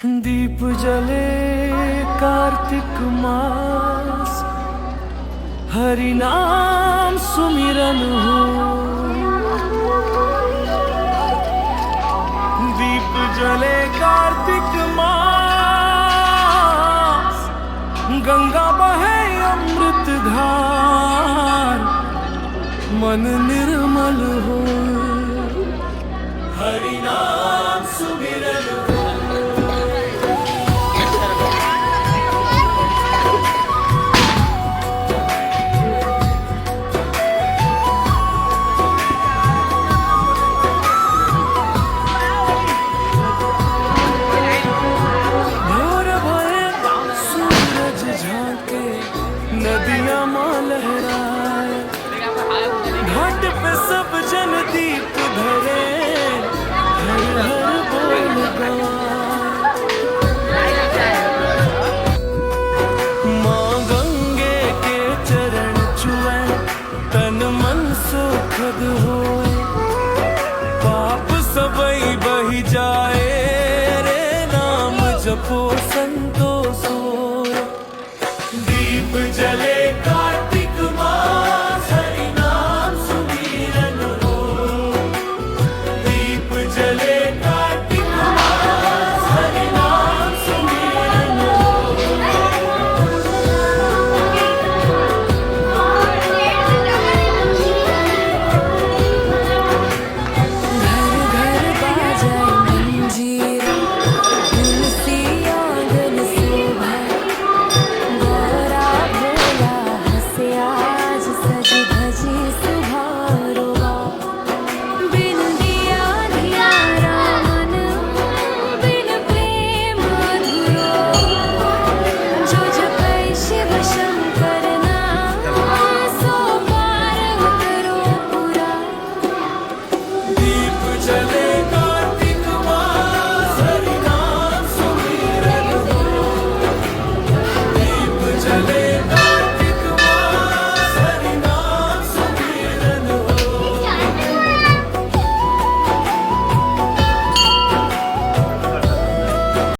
दीप जले कार्तिक मास, हरि नाम सुमिरन हो। दीप जले कार्तिक मास, गंगा बहे अमृत धार, मन निर्मल हो। हरि नाम सुमिरन हो। नदियाँ माँ लहराए, घाट पे सब जन दीप धरे, हर हर बोल गवाए। माँ गंगे के चरण छुए, तन मन सुखद होए, पाप सबई बही जाए रे, नाम जपो